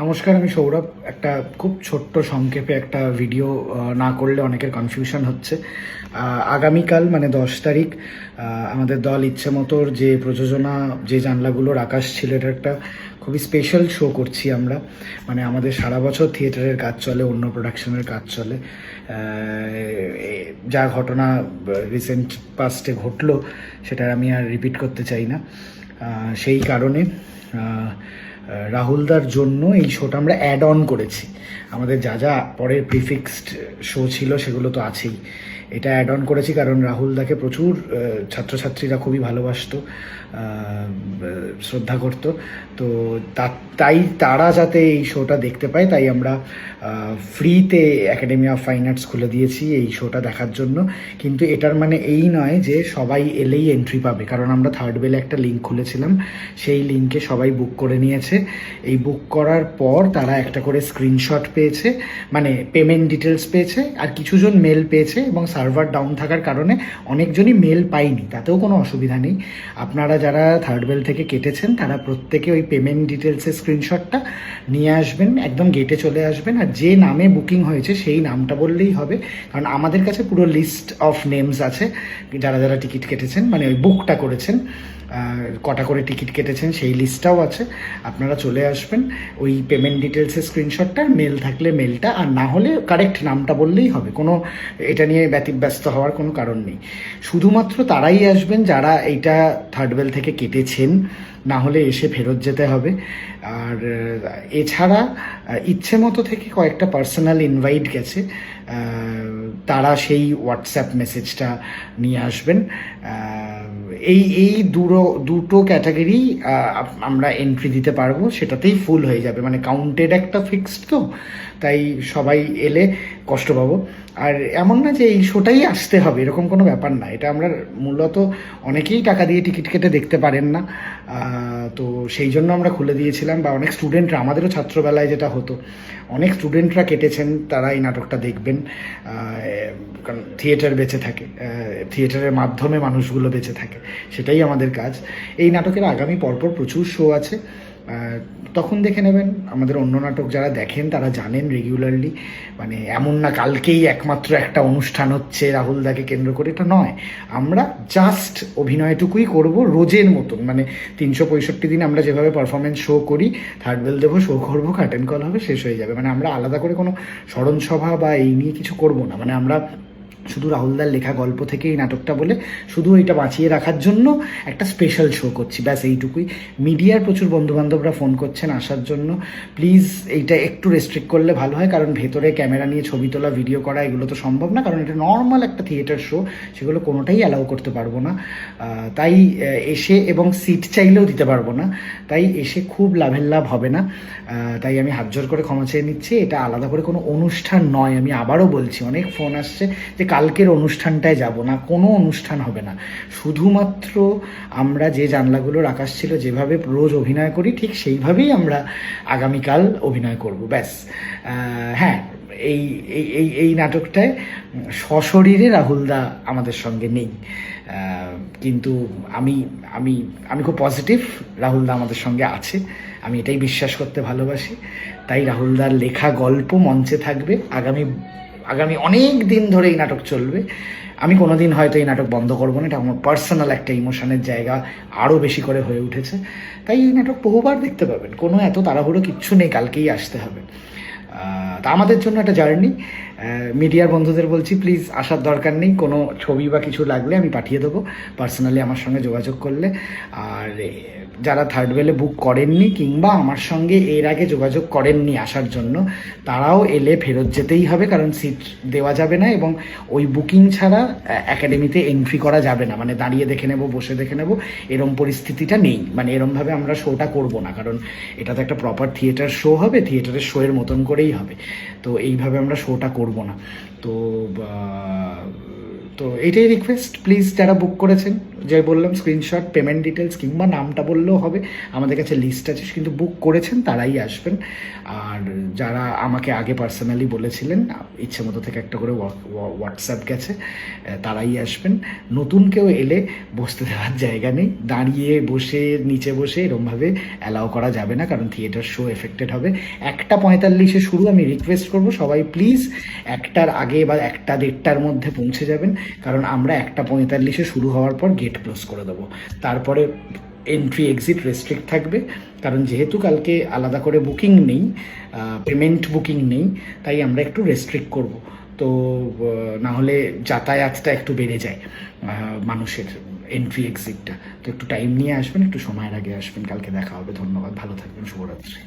নমস্কার, আমি সৌরভ। একটা খুব ছোট্ট সংক্ষেপে একটা ভিডিও না করলে অনেকের কনফিউশন হচ্ছে। আগামীকাল মানে 10 তারিখ আমাদের দল ইচ্ছে মতোর যে প্রযোজনা, যে জানলাগুলোর আকাশ ছিল, এটা একটা খুবই স্পেশাল শো করছি আমরা। মানে আমাদের সারা বছর থিয়েটারের কাজ চলে, অন্য প্রোডাকশনের কাজ চলে। যা ঘটনা রিসেন্ট পাস্টে ঘটলো সেটা আমি আর রিপিট করতে চাই না। সেই কারণে রাহুলদার জন্য এই শোটা আমরা অ্যাড অন করেছি। আমাদের যা যা পরের প্রিফিক্সড শো ছিল সেগুলো তো আছেই, এটা অ্যাড অন করেছি কারণ রাহুলদাকে প্রচুর ছাত্রছাত্রীরা খুবই ভালোবাসতো, শ্রদ্ধা করত। তো তাই তারা যাতে এই শোটা দেখতে পায়, তাই আমরা ফ্রিতে একাডেমি অফ ফাইন আর্টস খুলে দিয়েছি এই শোটা দেখার জন্য। কিন্তু এটার মানে এই নয় যে সবাই এলেই এন্ট্রি পাবে, কারণ আমরা থার্ড বেলে একটা লিঙ্ক খুলেছিলাম, সেই লিঙ্কে সবাই বুক করে নিয়েছে। এই বুক করার পর তারা একটা করে স্ক্রিনশট পেয়েছে, মানে পেমেন্ট ডিটেলস পেয়েছে, আর কিছুজন মেল পেয়েছে, এবং সার্ভার ডাউন থাকার কারণে অনেকজনই মেল পায়নি। তাতেও কোনো অসুবিধা নেই। আপনারা যারা থার্ড বেল থেকে কেটেছেন তারা প্রত্যেকে ওই পেমেন্ট ডিটেলসের স্ক্রিনশটটা নিয়ে আসবেন, একদম গেটে চলে আসবেন, আর যে নামে বুকিং হয়েছে সেই নামটা বললেই হবে। কারণ আমাদের কাছে পুরো লিস্ট অফ নেমস আছে, যারা যারা টিকিট কেটেছেন, মানে ওই বুকটা করেছেন, কটা করে টিকিট কেটেছেন সেই লিস্টটাও আছে। আপনারা চলে আসবেন, ওই পেমেন্ট ডিটেলসের স্ক্রিনশটটা, মেল থাকলে মেলটা, আর না হলে কারেক্ট নামটা বললেই হবে। কোনো এটা নিয়ে ব্যতিব্যস্ত হওয়ার কোনো কারণ নেই। শুধুমাত্র তারাই আসবেন যারা এইটা থার্ড বেল থেকে কেটেছেন, না হলে এসে ফেরত যেতে হবে। আর এছাড়া ইচ্ছে মতো থেকে কয়েকটা পার্সোনাল ইনভাইট গেছে, তারা সেই হোয়াটসঅ্যাপ মেসেজটা নিয়ে আসবেন। এই দুটো ক্যাটাগরি আমরা এন্ট্রি দিতে পারবো, সেটাতেই ফুল হয়ে যাবে। মানে কাউন্টেড একটা ফিক্সড, তো তাই সবাই এলে কষ্ট পাবো। আর এমন না যে এই শোটাই আসতে হবে, এরকম কোনো ব্যাপার না। এটা আমরা মূলত অনেকেই টাকা দিয়ে টিকিট কেটে দেখতে পারেন না, তো সেই জন্য আমরা খুলে দিয়েছিলাম। বা অনেক স্টুডেন্টরা, আমাদেরও ছাত্রবেলায় যেটা হতো, অনেক স্টুডেন্টরা কেটেছেন, তারা এই নাটকটা দেখবেন। কারণ থিয়েটার বেঁচে থাকে, থিয়েটারের মাধ্যমে মানুষগুলো বেঁচে থাকে, সেটাই আমাদের কাজ। এই নাটকের আগামী পরপর প্রচুর শো আছে, তখন দেখে নেবেন। আমাদের অন্য নাটক যারা দেখেন তারা জানেন রেগুলারলি, মানে এমন না কালকেই একমাত্র একটা অনুষ্ঠান হচ্ছে রাহুলদাকে কেন্দ্র করে, এটা নয়। আমরা জাস্ট অভিনয়টুকুই করব রোজের মতন, মানে 365 দিন আমরা যেভাবে পারফরমেন্স শো করি, থার্ড বেল দেবো, শো করবো, কার্টেন কল হবে, শেষ হয়ে যাবে। মানে আমরা আলাদা করে কোনো স্মরণসভা বা এই নিয়ে কিছু করব না। মানে আমরা শুধু রাহুলদার লেখা গল্প থেকে এই নাটকটা বলে শুধু এটা বাঁচিয়ে রাখার জন্য একটা স্পেশাল শো করছি, ব্যাস এইটুকুই। মিডিয়ার প্রচুর বন্ধুবান্ধবরা ফোন করছেন আসার জন্য। প্লিজ এইটা একটু রেস্ট্রিক্ট করলে ভালো হয়, কারণ ভেতরে ক্যামেরা নিয়ে ছবি তোলা, ভিডিও করা এগুলো তো সম্ভব না, কারণ এটা নর্মাল একটা থিয়েটার শো, সেগুলো কোনোটাই অ্যালাউ করতে পারবো না। তাই এসে, এবং সিট চাইলেও দিতে পারবো না, তাই এসে খুব লাভের লাভ হবে না। তাই আমি হাত জোর করে ক্ষমা চেয়ে নিচ্ছি। এটা আলাদা করে কোনো অনুষ্ঠান নয়, আমি আবারও বলছি। অনেক ফোন আসছে যে কালকের অনুষ্ঠানটায় যাব না, কোনো অনুষ্ঠান হবে না। শুধুমাত্র আমরা যে জানলাগুলোর আকাশ ছিল, যেভাবে রোজ অভিনয় করি, ঠিক সেইভাবেই আমরা আগামীকাল অভিনয় করব, ব্যাস। হ্যাঁ, এই এই এই নাটকটায় সশরীরে রাহুলদা আমাদের সঙ্গে নেই, কিন্তু আমি আমি আমি খুব পজিটিভ রাহুলদা আমাদের সঙ্গে আছে। আমি এটাই বিশ্বাস করতে ভালোবাসি। তাই রাহুলদার লেখা গল্প মঞ্চে থাকবে আগামী অনেক দিন ধরে। এই নাটক চলবে। আমি কোনোদিন হয়তো এই নাটক বন্ধ করবো না, এটা আমার পার্সোনাল একটা ইমোশনের জায়গা আরও বেশি করে হয়ে উঠেছে। তাই এই নাটক বহুবার দেখতে পাবেন, কোনো এত তাড়াহুড়ো কিচ্ছু নেই, কালকেই আসতে হবে। তা আমাদের জন্য একটা জার্নি। মিডিয়ার বন্ধুদের বলছি, প্লিজ আসার দরকার নেই। কোনো ছবি বা কিছু লাগলে আমি পাঠিয়ে দেবো পার্সোনালি আমার সঙ্গে যোগাযোগ করলে। আর যারা থার্ড বেলে বুক করেননি, কিংবা আমার সঙ্গে এর আগে যোগাযোগ করেননি আসার জন্য, তারাও এলে ফেরত যেতেই হবে, কারণ সিট দেওয়া যাবে না, এবং ওই বুকিং ছাড়া একাডেমিতে এন্ট্রি করা যাবে না। মানে দাঁড়িয়ে দেখে নেব, বসে দেখে নেব, এরম পরিস্থিতিটা নেই। মানে এরমভাবে আমরা শোটা করব না, কারণ এটা তো একটা প্রপার থিয়েটার শো হবে, থিয়েটারের শোয়ের মতন করেই হবে। তো এইভাবে আমরা শোটা করব না। তো তো এইটাই রিকোয়েস্ট, প্লিজ যারা বুক করেছেন, যাই বললাম স্ক্রিনশট, পেমেন্ট ডিটেলস কিংবা নামটা বললেও হবে, আমাদের কাছে লিস্ট আছে, কিন্তু বুক করেছেন তারাই আসবেন। আর যারা আমাকে আগে পার্সোনালি বলেছিলেন ইচ্ছে মতো থেকে একটা করে হোয়াটসঅ্যাপ গেছে, তারাই আসবেন। নতুন কেউ এলে বসতে দেওয়ার জায়গা নেই, দাঁড়িয়ে বসে নিচে বসে এরমভাবে অ্যালাউ করা যাবে না, কারণ থিয়েটার শো এফেক্টেড হবে। 1:45 শুরু, আমি রিকোয়েস্ট করবো সবাই প্লিজ 1টার আগে বা 1:30টার মধ্যে পৌঁছে যাবেন, কারণ আমরা 1:45 শুরু হওয়ার পর গেট ক্লোজ করে দেবো। তারপরে এন্ট্রি এক্সিট রেস্ট্রিক্ট থাকবে, কারণ যেহেতু কালকে আলাদা করে বুকিং নেই, পেমেন্ট বুকিং নেই, তাই আমরা একটু রেস্ট্রিক্ট করব। তো না হলে যাতায়াতটা একটু বেড়ে যায় মানুষের, এন্ট্রি এক্সিটটা। তো একটু টাইম নিয়ে আসবেন, একটু সময়ের আগে আসবেন। কালকে দেখা হবে। ধন্যবাদ, ভালো থাকবেন, শুভরাত্রি।